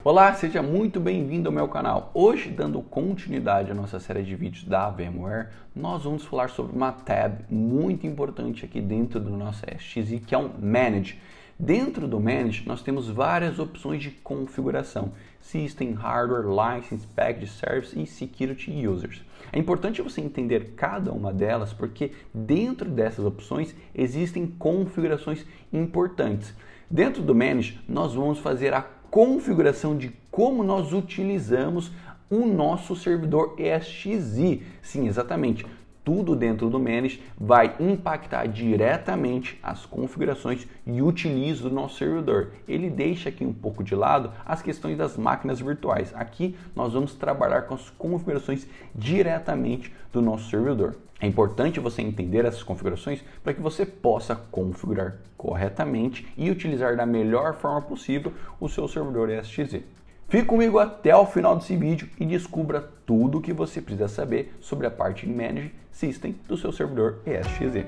Olá, seja muito bem-vindo ao meu canal. Hoje, dando continuidade à nossa série de vídeos da VMware, nós vamos falar sobre uma tab muito importante aqui dentro do nosso SXI, que é o Manage. Dentro do Manage, nós temos várias opções de configuração: System, Hardware, License, Package, Service e Security Users. É importante você entender cada uma delas, porque dentro dessas opções existem configurações importantes. Dentro do Manage, nós vamos fazer a configuração de como nós utilizamos o nosso servidor ESXi. Sim, exatamente. Tudo dentro do Manage vai impactar diretamente as configurações e utilizo do nosso servidor. Ele deixa aqui um pouco de lado as questões das máquinas virtuais. Aqui nós vamos trabalhar com as configurações diretamente do nosso servidor. É importante você entender essas configurações para que você possa configurar corretamente e utilizar da melhor forma possível o seu servidor ESXi. Fique comigo até o final desse vídeo e descubra tudo o que você precisa saber sobre a parte de Manage System do seu servidor ESXi.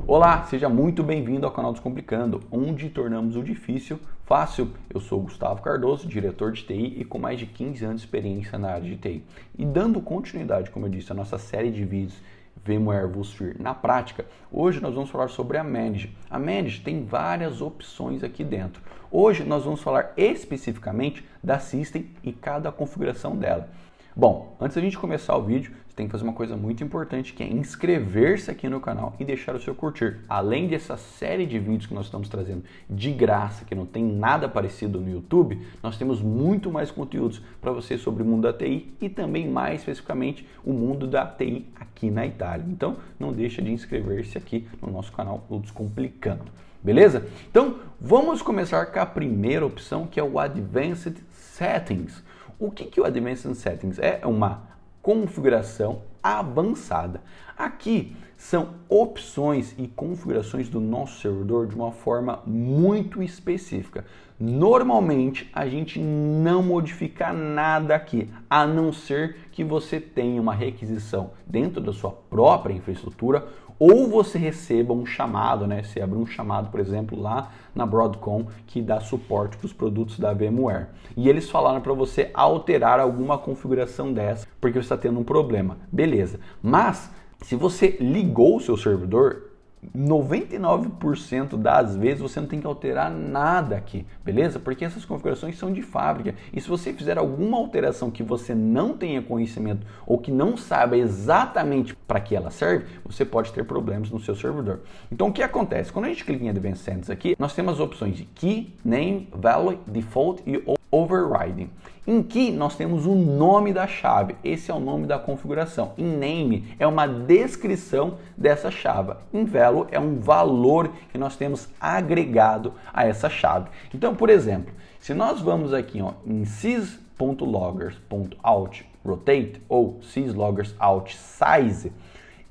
Olá, seja muito bem-vindo ao canal Descomplicando, onde tornamos o difícil fácil. Eu sou Gustavo Cardoso, diretor de TI e com mais de 15 anos de experiência na área de TI. E dando continuidade, como eu disse, à nossa série de vídeos VMware vSphere na prática, hoje nós vamos falar sobre a Manage. A Manage tem várias opções aqui dentro. Hoje nós vamos falar especificamente da System e cada configuração dela. Bom, antes da gente começar o vídeo, você tem que fazer uma coisa muito importante, que é inscrever-se aqui no canal e deixar o seu curtir. Além dessa série de vídeos que nós estamos trazendo de graça, que não tem nada parecido no YouTube, nós temos muito mais conteúdos para você sobre o mundo da TI e também mais especificamente o mundo da TI aqui na Itália. Então, não deixa de inscrever-se aqui no nosso canal o Descomplicando. Beleza? Então, vamos começar com a primeira opção, que é o Advanced Settings. O que é o Advanced Settings? É uma configuração avançada. Aqui são opções e configurações do nosso servidor de uma forma muito específica. Normalmente a gente não modifica nada aqui, a não ser que você tenha uma requisição dentro da sua própria infraestrutura ou você receba um chamado, né? Você abre um chamado, por exemplo, lá na Broadcom, que dá suporte para os produtos da VMware. E eles falaram para você alterar alguma configuração dessa, porque você está tendo um problema. Beleza. Mas, se você ligou o seu servidor, 99% das vezes você não tem que alterar nada aqui, beleza? Porque essas configurações são de fábrica e se você fizer alguma alteração que você não tenha conhecimento ou que não saiba exatamente para que ela serve, você pode ter problemas no seu servidor. Então o que acontece? Quando a gente clica em Advanced Settings aqui, nós temos as opções de Key, Name, Value, Default e Overriding. Em Key, nós temos o nome da chave. Esse é o nome da configuração. Em Name, é uma descrição dessa chave. Em Value, é um valor que nós temos agregado a essa chave. Então, por exemplo, se nós vamos aqui em sys.loggers.out.rotate ou sysloggers.out.size,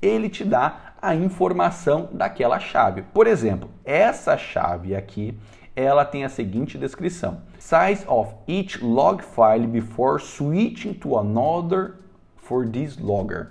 ele te dá a informação daquela chave. Por exemplo, essa chave aqui, ela tem a seguinte descrição: size of each log file before switching to another for this logger.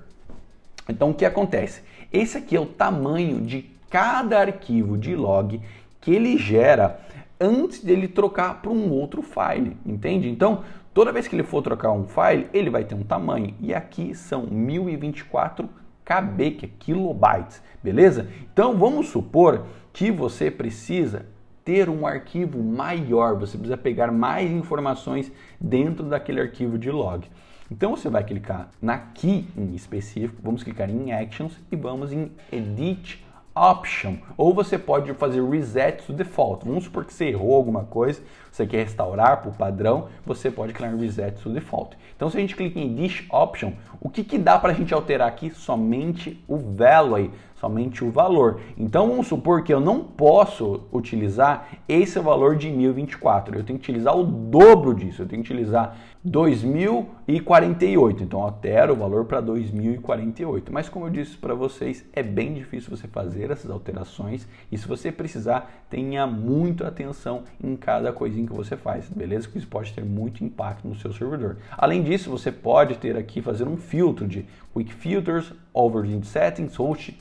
Então o que acontece? Esse aqui é o tamanho de cada arquivo de log que ele gera antes dele trocar para um outro file, entende? Então toda vez que ele for trocar um file, ele vai ter um tamanho e aqui são 1024 KB, que é kilobytes, beleza? Então vamos supor que você precisa ter um arquivo maior, você precisa pegar mais informações dentro daquele arquivo de log. Então você vai clicar na Key em específico, vamos clicar em Actions e vamos em Edit Option, ou você pode fazer Reset to Default. Vamos supor que você errou alguma coisa, você quer restaurar para o padrão, você pode clicar em Reset to Default. Então se a gente clica em Edit Option, o que dá para a gente alterar aqui? Somente o Value, somente o valor. Então vamos supor que eu não posso utilizar esse valor de 1024, eu tenho que utilizar o dobro disso, eu tenho que utilizar 2048, então eu altero o valor para 2048. Mas como eu disse para vocês, é bem difícil você fazer essas alterações e se você precisar, tenha muita atenção em cada coisinha que você faz, beleza? Que isso pode ter muito impacto no seu servidor. Além disso, você pode ter aqui, fazer um filtro de Quick Filters, Overriding Settings, Host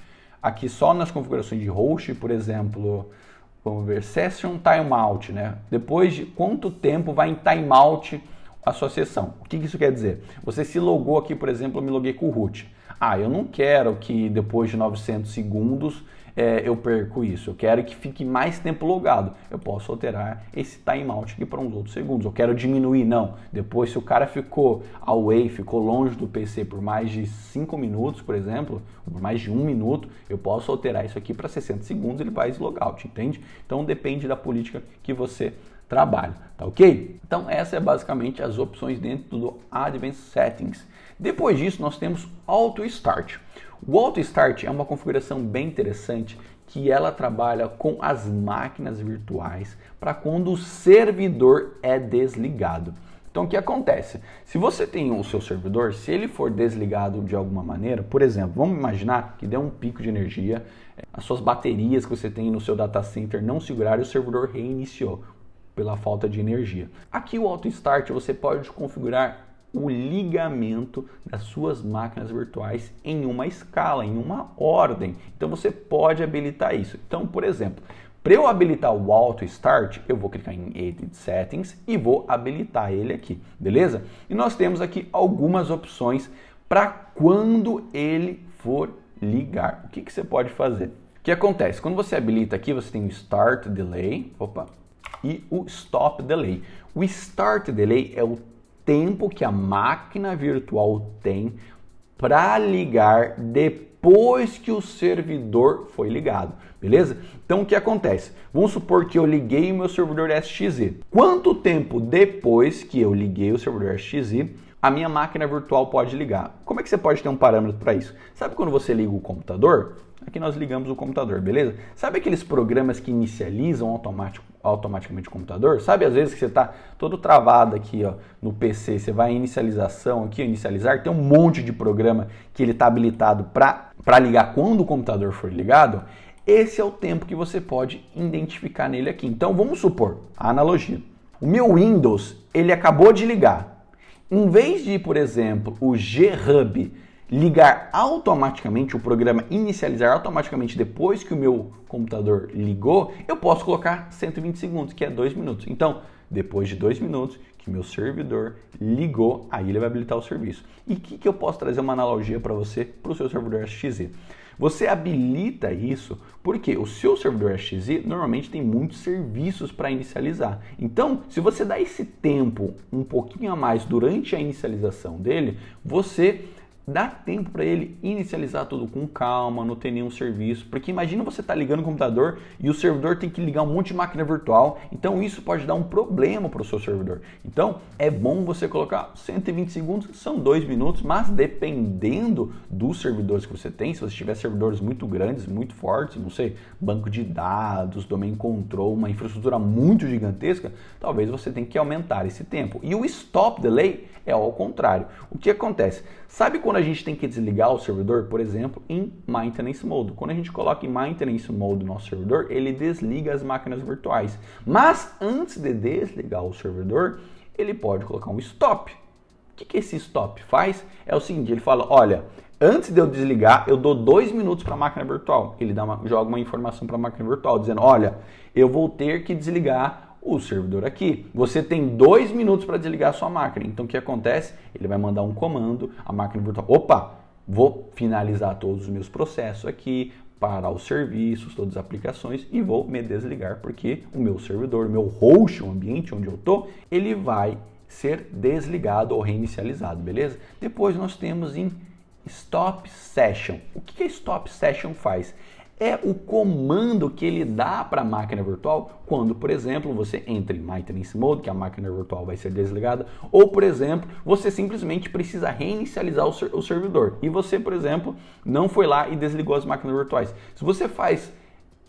aqui só nas configurações de host, por exemplo, vamos ver, Session Timeout, né? Depois de quanto tempo vai em timeout a sua sessão. O que isso quer dizer? Você se logou aqui, por exemplo, eu me loguei com o root. Eu não quero que depois de 900 segundos eu perco isso. Eu quero que fique mais tempo logado. Eu posso alterar esse timeout aqui para uns outros segundos. Eu quero diminuir, não. Depois, se o cara ficou away, ficou longe do PC por mais de 5 minutos, por exemplo, por mais de 1 minuto, eu posso alterar isso aqui para 60 segundos, ele vai logout, entende? Então, depende da política que você trabalha, tá ok? Então, essa é basicamente as opções dentro do Advanced Settings. Depois disso, nós temos Auto Start. O Auto Start é uma configuração bem interessante que ela trabalha com as máquinas virtuais para quando o servidor é desligado. Então, o que acontece? Se você tem o seu servidor, se ele for desligado de alguma maneira, por exemplo, vamos imaginar que deu um pico de energia, as suas baterias que você tem no seu data center não seguraram e o servidor reiniciou pela falta de energia. Aqui o Auto Start você pode configurar o ligamento das suas máquinas virtuais em uma escala, em uma ordem. Então você pode habilitar isso. Então, por exemplo, para eu habilitar o Auto Start, eu vou clicar em Edit Settings e vou habilitar ele aqui, beleza? E nós temos aqui algumas opções para quando ele for ligar. O que você pode fazer? O que acontece? Quando você habilita aqui, você tem o Start Delay, e o Stop Delay. O Start Delay é o tempo que a máquina virtual tem para ligar depois que o servidor foi ligado, beleza? Então o que acontece? Vamos supor que eu liguei o meu servidor SXZ. Quanto tempo depois que eu liguei o servidor SXZ, a minha máquina virtual pode ligar? Como é que você pode ter um parâmetro para isso? Sabe quando você liga o computador? Aqui nós ligamos o computador, beleza? Sabe aqueles programas que inicializam automaticamente o computador? Sabe às vezes que você está todo travado aqui no PC, você vai em inicialização aqui, inicializar, tem um monte de programa que ele está habilitado para ligar quando o computador for ligado. Esse é o tempo que você pode identificar nele aqui. Então vamos supor, a analogia. O meu Windows, ele acabou de ligar. Em vez de, por exemplo, o G-Hub ligar automaticamente, o programa inicializar automaticamente depois que o meu computador ligou, eu posso colocar 120 segundos, que é 2 minutos. Então, depois de 2 minutos que meu servidor ligou, aí ele vai habilitar o serviço. E o que eu posso trazer uma analogia para você, para o seu servidor SXZ? Você habilita isso porque o seu servidor SXZ normalmente tem muitos serviços para inicializar. Então, se você dá esse tempo um pouquinho a mais durante a inicialização dele, você dá tempo para ele inicializar tudo com calma, não ter nenhum serviço. Porque imagina você estar ligando o computador e o servidor tem que ligar um monte de máquina virtual. Então isso pode dar um problema para o seu servidor. Então é bom você colocar 120 segundos, são 2 minutos, mas dependendo dos servidores que você tem, se você tiver servidores muito grandes, muito fortes, não sei, banco de dados, domain control, uma infraestrutura muito gigantesca, talvez você tenha que aumentar esse tempo. E o stop delay é ao contrário. O que acontece? Sabe quando a gente tem que desligar o servidor, por exemplo, em Maintenance Mode? Quando a gente coloca em Maintenance Mode no nosso servidor, ele desliga as máquinas virtuais. Mas antes de desligar o servidor, ele pode colocar um stop. O que esse stop faz? É o seguinte, ele fala, olha, antes de eu desligar, eu dou 2 minutos para a máquina virtual. Ele joga uma informação para a máquina virtual, dizendo, olha, eu vou ter que desligar o servidor aqui. Você tem 2 minutos para desligar a sua máquina. Então o que acontece? Ele vai mandar um comando, a máquina virtual, opa, vou finalizar todos os meus processos aqui, parar os serviços, todas as aplicações e vou me desligar porque o meu servidor, o meu host, o ambiente onde eu estou, ele vai ser desligado ou reinicializado, beleza? Depois nós temos em Stop Session. O que a Stop Session faz? É o comando que ele dá para a máquina virtual quando, por exemplo, você entra em Maintenance Mode, que a máquina virtual vai ser desligada, ou, por exemplo, você simplesmente precisa reinicializar o servidor e você, por exemplo, não foi lá e desligou as máquinas virtuais. Se você faz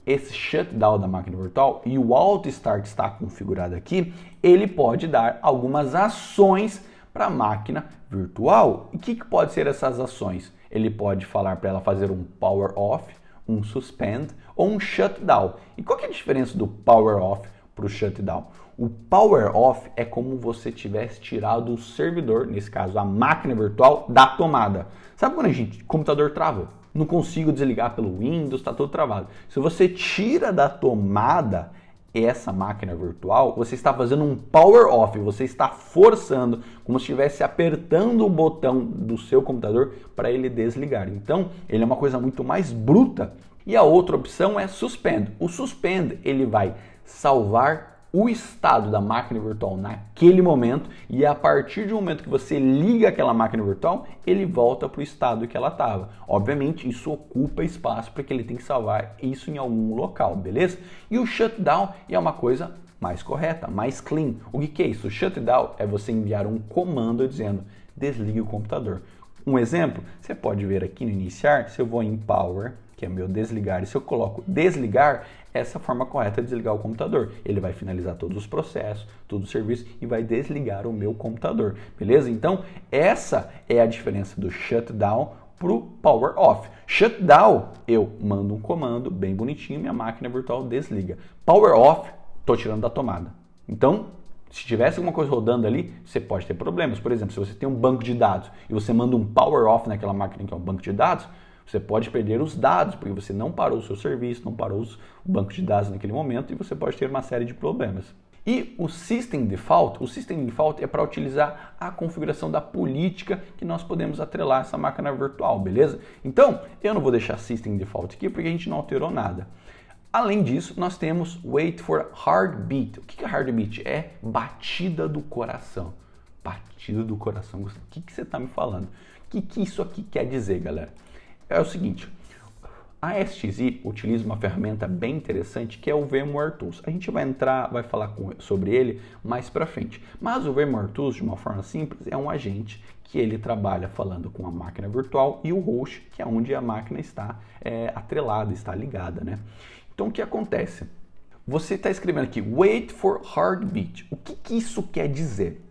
esse shutdown da máquina virtual e o Auto Start está configurado aqui, ele pode dar algumas ações para a máquina virtual. E o que pode ser essas ações? Ele pode falar para ela fazer um Power Off, um suspend ou um shutdown. E qual que é a diferença do power off para o shutdown? O power off é como você tivesse tirado o servidor, nesse caso a máquina virtual, da tomada. Sabe quando o computador trava? não consigo desligar pelo Windows, está tudo travado. Se você tira da tomada essa máquina virtual, você está fazendo um power off, você está forçando, como se estivesse apertando o botão do seu computador para ele desligar. Então, ele é uma coisa muito mais bruta. E a outra opção é suspend. O suspend, ele vai salvar o estado da máquina virtual naquele momento e a partir do momento que você liga aquela máquina virtual, ele volta para o estado que ela estava. Obviamente, isso ocupa espaço porque ele tem que salvar isso em algum local, beleza? E o shutdown é uma coisa mais correta, mais clean. O que é isso? O shutdown é você enviar um comando dizendo desligue o computador. Um exemplo, você pode ver aqui no iniciar, se eu vou em power, que é meu desligar, e se eu coloco desligar, essa é a forma correta de desligar o computador. Ele vai finalizar todos os processos, todo o serviço e vai desligar o meu computador, beleza? Então, essa é a diferença do shutdown para o power off. Shutdown, eu mando um comando bem bonitinho, minha máquina virtual desliga. Power off, estou tirando da tomada. Então, se tivesse alguma coisa rodando ali, você pode ter problemas. Por exemplo, se você tem um banco de dados e você manda um power off naquela máquina que é um banco de dados, você pode perder os dados, porque você não parou o seu serviço, não parou o banco de dados naquele momento e você pode ter uma série de problemas. E o System Default é para utilizar a configuração da política que nós podemos atrelar essa máquina virtual, beleza? Então, eu não vou deixar System Default aqui porque a gente não alterou nada. Além disso, nós temos Wait for Heartbeat. O que é Heartbeat? É batida do coração. Batida do coração. O que você está me falando? O que isso aqui quer dizer, galera? É o seguinte, a SXI utiliza uma ferramenta bem interessante que é o VMware Tools. A gente vai falar sobre ele mais para frente. Mas o VMware Tools, de uma forma simples, é um agente que ele trabalha falando com a máquina virtual e o host, que é onde a máquina está atrelada, está ligada, né? Então, o que acontece? Você está escrevendo aqui, wait for heartbeat. O que isso quer dizer?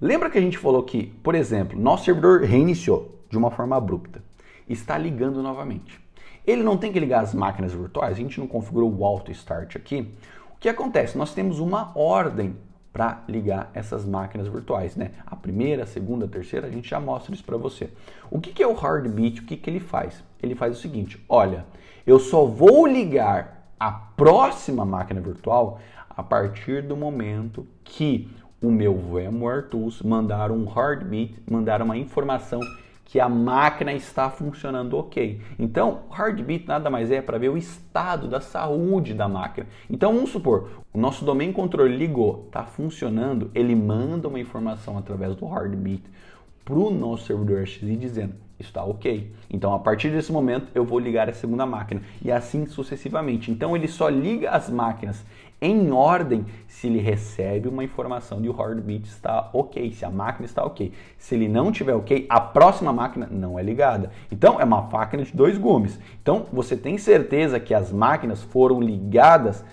Lembra que a gente falou que, por exemplo, nosso servidor reiniciou de uma forma abrupta. Está ligando novamente. Ele não tem que ligar as máquinas virtuais, a gente não configurou o auto start aqui. O que acontece? Nós temos uma ordem para ligar essas máquinas virtuais, né? A primeira, a segunda, a terceira, a gente já mostra isso para você. O que é o heartbeat? O que ele faz? Ele faz o seguinte, olha, eu só vou ligar a próxima máquina virtual a partir do momento que o meu VMware Tools mandar um heartbeat, mandar uma informação que a máquina está funcionando ok. Então, o heartbeat nada mais é para ver o estado da saúde da máquina. Então, vamos supor, o nosso domain controller ligou, está funcionando, ele manda uma informação através do heartbeat para o nosso servidor SXI dizendo, está ok. Então, a partir desse momento, eu vou ligar a segunda máquina e assim sucessivamente. Então, ele só liga as máquinas em ordem se ele recebe uma informação de o heartbeat está ok, se a máquina está ok. Se ele não tiver ok, a próxima máquina não é ligada. Então, é uma faca de dois gumes. Então, você tem certeza que as máquinas foram ligadas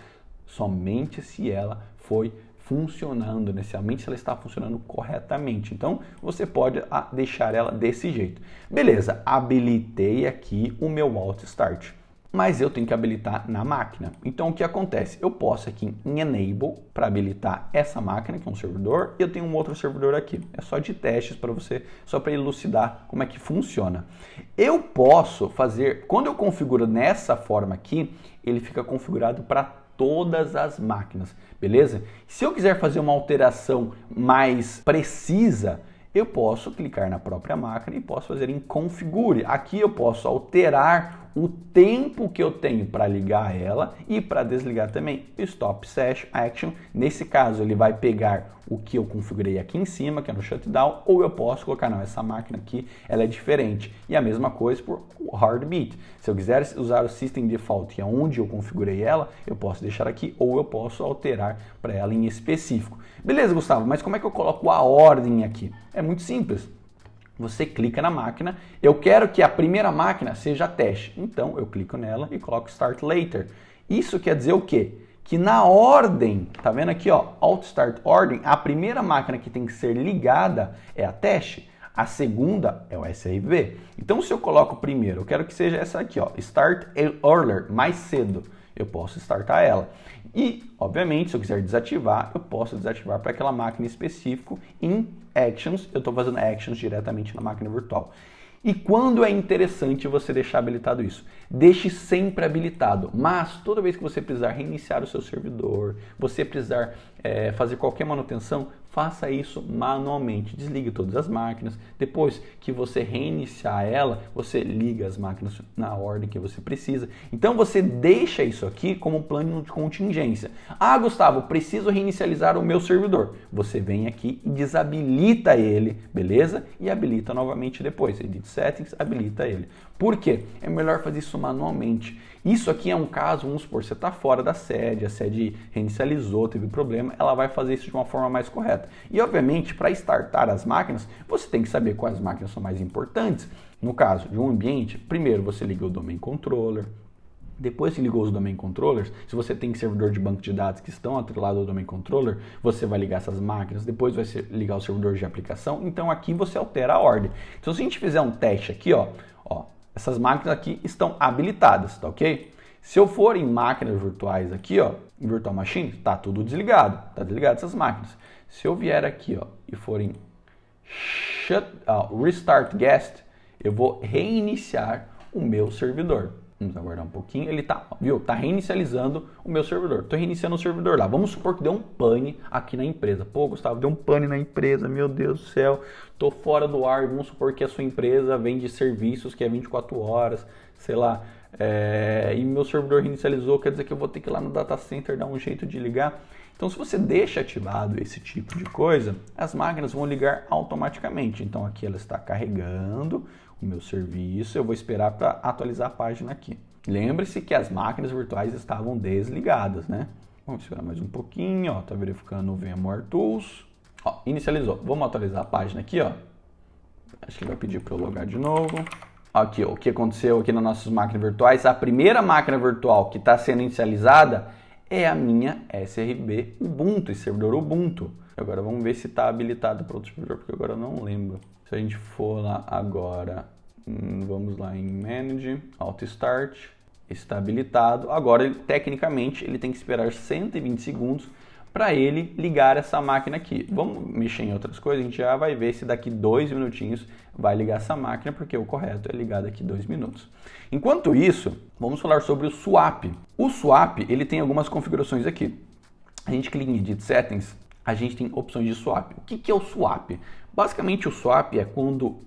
somente se ela foi funcionando, né? Somente se ela está funcionando corretamente. Então, você pode deixar ela desse jeito. Beleza, habilitei aqui o meu Auto Start. Mas eu tenho que habilitar na máquina. Então, o que acontece? Eu posso aqui em Enable para habilitar essa máquina, que é um servidor, e eu tenho um outro servidor aqui. É só de testes para você, só para elucidar como é que funciona. Eu posso fazer, quando eu configuro nessa forma aqui, ele fica configurado para todas as máquinas, beleza? Se eu quiser fazer uma alteração mais precisa, eu posso clicar na própria máquina e posso fazer em configure. Aqui eu posso alterar o tempo que eu tenho para ligar ela e para desligar também. Stop Session Action. Nesse caso, ele vai pegar o que eu configurei aqui em cima, que é no shutdown, ou eu posso colocar, não, essa máquina aqui, ela é diferente. E a mesma coisa por Heartbeat. Se eu quiser usar o System Default, que é onde eu configurei ela, eu posso deixar aqui, ou eu posso alterar para ela em específico. Beleza, Gustavo, mas como é que eu coloco a ordem aqui? É muito simples. Você clica na máquina, eu quero que a primeira máquina seja teste. Então, eu clico nela e coloco Start Later. Isso quer dizer o quê? Que na ordem, tá vendo aqui, ó, Alt Start Ordem, a primeira máquina que tem que ser ligada é a teste, a segunda é o SRV. Então, se eu coloco primeiro, eu quero que seja essa aqui, ó, Start Earlier, mais cedo, eu posso startar ela. E, obviamente, se eu quiser desativar, eu posso desativar para aquela máquina específica em Actions. Eu estou fazendo Actions diretamente na máquina virtual. E quando é interessante você deixar habilitado isso? Deixe sempre habilitado, mas toda vez que você precisar reiniciar o seu servidor, você precisar fazer qualquer manutenção, faça isso manualmente. Desligue todas as máquinas. Depois que você reiniciar ela, você liga as máquinas na ordem que você precisa. Então você deixa isso aqui como plano de contingência. Ah, Gustavo, preciso reinicializar o meu servidor. Você vem aqui e desabilita ele, beleza? E habilita novamente depois. Edit Settings, habilita ele. Por quê? É melhor fazer isso manualmente. Isso aqui é um caso, vamos supor, você está fora da sede, a sede reinicializou, teve problema, ela vai fazer isso de uma forma mais correta. E, obviamente, para startar as máquinas, você tem que saber quais máquinas são mais importantes. No caso de um ambiente, primeiro você liga o Domain Controller, depois que ligou os Domain Controllers, se você tem servidor de banco de dados que estão atrelados ao Domain Controller, você vai ligar essas máquinas, depois vai ligar o servidor de aplicação, então aqui você altera a ordem. Então, se a gente fizer um teste aqui, ó, essas máquinas aqui estão habilitadas, tá ok? Se eu for em máquinas virtuais aqui, ó, em Virtual Machine, tá tudo desligado, tá desligado essas máquinas. Se eu vier aqui, ó, e for em Restart Guest, eu vou reiniciar o meu servidor. Vamos aguardar um pouquinho, ele tá, viu? Tá reinicializando o meu servidor. Tô reiniciando o servidor lá. Vamos supor que deu um pane aqui na empresa. Pô, Gustavo, deu um pane na empresa, meu Deus do céu. Tô fora do ar. Vamos supor que a sua empresa vende serviços que é 24 horas, sei lá. E meu servidor reinicializou, quer dizer que eu vou ter que ir lá no data center dar um jeito de ligar. Então, se você deixa ativado esse tipo de coisa, as máquinas vão ligar automaticamente. Então, aqui ela está carregando o meu serviço, eu vou esperar para atualizar a página aqui. Lembre-se que as máquinas virtuais estavam desligadas, né? Vamos esperar mais um pouquinho, ó, tá verificando o VMware Tools. Ó, inicializou. Vamos atualizar a página aqui, ó. Acho que ele vai pedir para eu logar de novo. Aqui, ó, o que aconteceu aqui nas nossas máquinas virtuais. A primeira máquina virtual que está sendo inicializada é a minha SRB Ubuntu, esse servidor Ubuntu. Agora vamos ver se está habilitado para outro servidor, porque agora eu não lembro. Se a gente for lá agora, vamos lá em Manage, Auto Start, está habilitado. Agora, tecnicamente, ele tem que esperar 120 segundos para ele ligar essa máquina aqui. Vamos mexer em outras coisas, a gente já vai ver se daqui 2 minutinhos vai ligar essa máquina, porque o correto é ligar daqui 2 minutos. Enquanto isso, vamos falar sobre o swap. O swap, ele tem algumas configurações aqui. A gente clica em Edit Settings, a gente tem opções de swap. O que é o swap? Basicamente, o swap é quando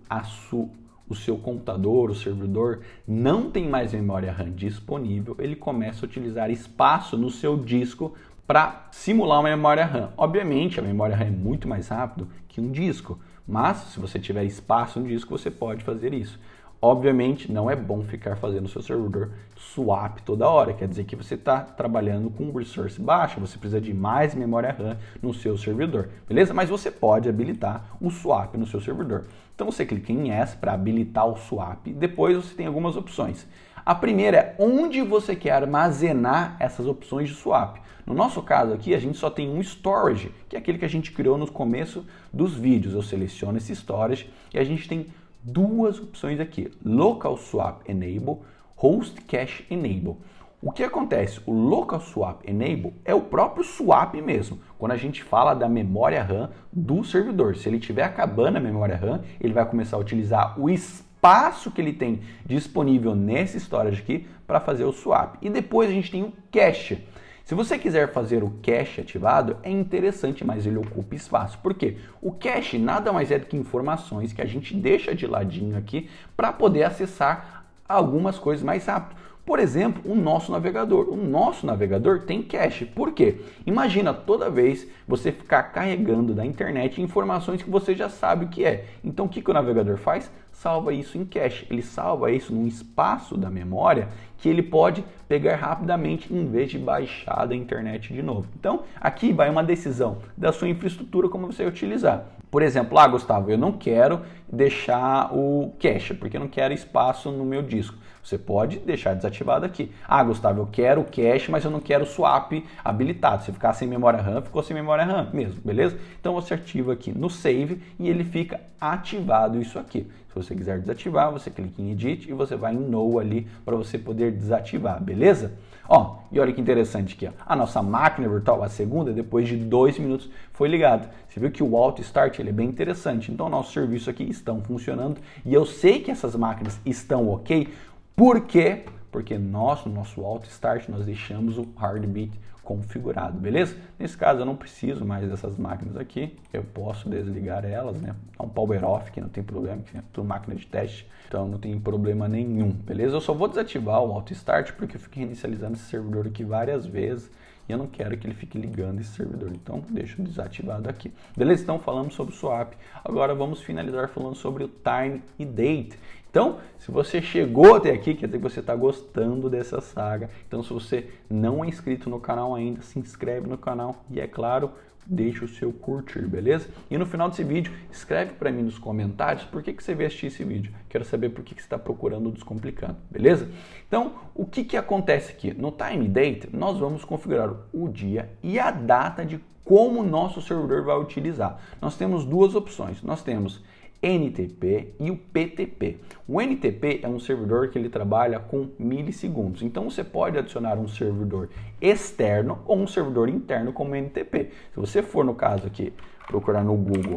o seu computador, o servidor, não tem mais memória RAM disponível, ele começa a utilizar espaço no seu disco para simular uma memória RAM. Obviamente, a memória RAM é muito mais rápido que um disco, mas se você tiver espaço no disco, você pode fazer isso. Obviamente, não é bom ficar fazendo o seu servidor swap toda hora, quer dizer que você está trabalhando com resource baixo, você precisa de mais memória RAM no seu servidor, beleza? Mas você pode habilitar o swap no seu servidor. Então você clica em Yes para habilitar o swap, depois você tem algumas opções. A primeira é onde você quer armazenar essas opções de swap. No nosso caso aqui, a gente só tem um storage, que é aquele que a gente criou no começo dos vídeos. Eu seleciono esse storage e a gente tem duas opções aqui, Local Swap Enable, Host Cache Enable. O que acontece? O Local Swap Enable é o próprio swap mesmo. Quando a gente fala da memória RAM do servidor, se ele estiver acabando a memória RAM, ele vai começar a utilizar o espaço que ele tem disponível nesse storage aqui para fazer o swap. E depois a gente tem o cache. Se você quiser fazer o cache ativado, é interessante, mas ele ocupa espaço. Por quê? O cache nada mais é do que informações que a gente deixa de ladinho aqui para poder acessar algumas coisas mais rápido. Por exemplo, o nosso navegador. O nosso navegador tem cache. Por quê? Imagina toda vez você ficar carregando da internet informações que você já sabe o que é. Então, o que o navegador faz? Salva isso em cache. Ele salva isso num espaço da memória que ele pode pegar rapidamente em vez de baixar da internet de novo. Então, aqui vai uma decisão da sua infraestrutura como você vai utilizar. Por exemplo, Gustavo, eu não quero deixar o cache, porque eu não quero espaço no meu disco. Você pode deixar desativado aqui. Gustavo, eu quero o cache, mas eu não quero o swap habilitado. Se ficar sem memória RAM, ficou sem memória RAM mesmo, beleza? Então você ativa aqui no Save e ele fica ativado isso aqui. Se você quiser desativar, você clica em Edit e você vai em No ali para você poder desativar, beleza? Ó, e olha que interessante aqui, ó. A nossa máquina virtual, a segunda, depois de 2 minutos foi ligada. Você viu que o Auto Start ele é bem interessante. Então, nossos serviços aqui estão funcionando e eu sei que essas máquinas estão ok. Por quê? Porque nós, no nosso Auto Start, nós deixamos o Heartbeat configurado, beleza? Nesse caso eu não preciso mais dessas máquinas aqui, eu posso desligar elas, né? Dá um power off que não tem problema, que é tudo máquina de teste, então não tem problema nenhum, beleza? Eu só vou desativar o Auto Start porque eu fiquei inicializando esse servidor aqui várias vezes e eu não quero que ele fique ligando esse servidor, então deixo desativado aqui, beleza? Então falamos sobre o swap, agora vamos finalizar falando sobre o time e date. Então, se você chegou até aqui, quer dizer que você está gostando dessa saga. Então, se você não é inscrito no canal ainda, se inscreve no canal e, é claro, deixa o seu curtir, beleza? E no final desse vídeo, escreve para mim nos comentários por que você veio assistir esse vídeo. Quero saber por que você está procurando o Descomplicando, beleza? Então, o que acontece aqui? No Time Date, nós vamos configurar o dia e a data de como o nosso servidor vai utilizar. Nós temos duas opções. Nós temos NTP e o PTP. O NTP é um servidor que ele trabalha com milissegundos. Então você pode adicionar um servidor externo ou um servidor interno como NTP. Se você for no caso aqui procurar no Google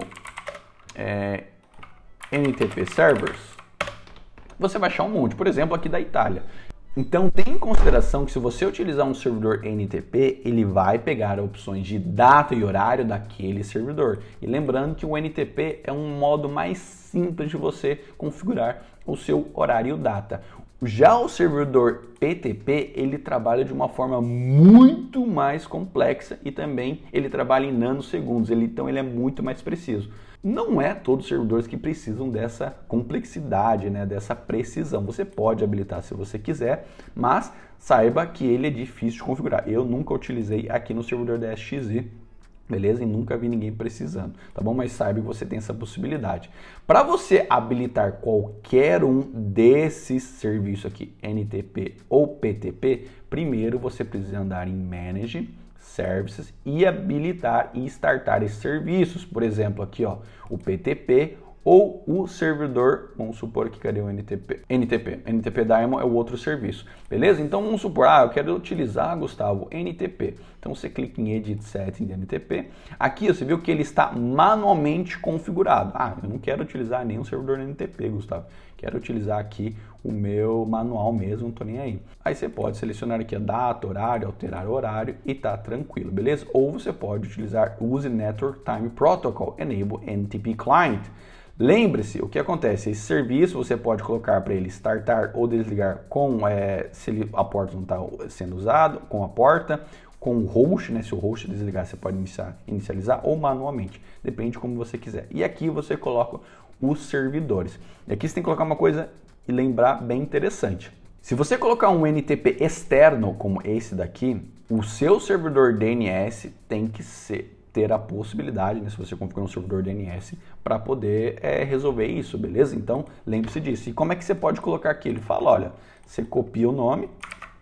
NTP Servers, você vai achar um monte, por exemplo, aqui da Itália. Então, tenha em consideração que se você utilizar um servidor NTP, ele vai pegar opções de data e horário daquele servidor. E lembrando que o NTP é um modo mais simples de você configurar o seu horário e data. Já o servidor PTP, ele trabalha de uma forma muito mais complexa e também ele trabalha em nanosegundos, então ele é muito mais preciso. Não é todos os servidores que precisam dessa complexidade, né, dessa precisão. Você pode habilitar se você quiser, mas saiba que ele é difícil de configurar. Eu nunca utilizei aqui no servidor da SXZ, beleza? E nunca vi ninguém precisando, tá bom? Mas saiba que você tem essa possibilidade. Para você habilitar qualquer um desses serviços aqui, NTP ou PTP, primeiro você precisa andar em Manage, Services e habilitar e startar esses serviços. Por exemplo, aqui ó, o PTP ou o servidor, vamos supor que cadê o NTP? NTP Daemon é o outro serviço, beleza? Então vamos supor, eu quero utilizar, Gustavo, NTP. Então você clica em Edit Settings de NTP. Aqui você viu que ele está manualmente configurado. Eu não quero utilizar nenhum servidor NTP, Gustavo. Quero utilizar aqui o meu manual mesmo, não estou nem aí. Aí você pode selecionar aqui a data, horário, alterar o horário e tá tranquilo, beleza? Ou você pode utilizar Use Network Time Protocol, Enable NTP Client. Lembre-se, o que acontece, esse serviço você pode colocar para ele startar ou desligar com, se a porta não está sendo usada, com a porta, com o host, né? Se o host desligar, você pode inicializar ou manualmente, depende de como você quiser. E aqui você coloca os servidores. E aqui você tem que colocar uma coisa e lembrar bem interessante. Se você colocar um NTP externo, como esse daqui, o seu servidor DNS tem que ter a possibilidade, né, se você configurar um servidor DNS, para poder resolver isso, beleza? Então, lembre-se disso. E como é que você pode colocar aqui? Ele fala, olha, você copia o nome,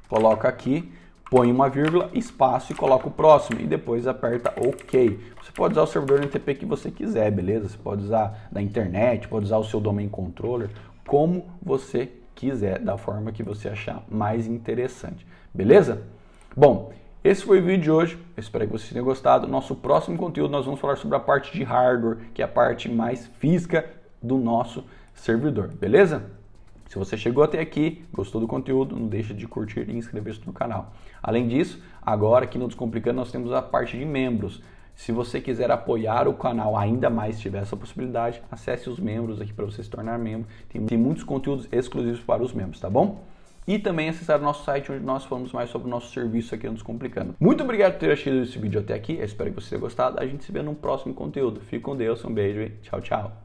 coloca aqui, põe uma vírgula, espaço e coloca o próximo e depois aperta OK. Você pode usar o servidor NTP que você quiser, beleza? Você pode usar da internet, pode usar o seu domain controller, como você quiser, da forma que você achar mais interessante, beleza? Bom, esse foi o vídeo de hoje, eu espero que vocês tenham gostado. Nosso próximo conteúdo nós vamos falar sobre a parte de hardware, que é a parte mais física do nosso servidor, beleza? Se você chegou até aqui, gostou do conteúdo, não deixa de curtir e inscrever-se no canal. Além disso, agora aqui no Descomplicando nós temos a parte de membros. Se você quiser apoiar o canal ainda mais, se tiver essa possibilidade, acesse os membros aqui para você se tornar membro. Tem muitos conteúdos exclusivos para os membros, tá bom? E também acessar o nosso site onde nós falamos mais sobre o nosso serviço aqui no Descomplicando. Muito obrigado por ter assistido esse vídeo até aqui, eu espero que você tenha gostado. A gente se vê no próximo conteúdo. Fique com Deus, um beijo e tchau, tchau.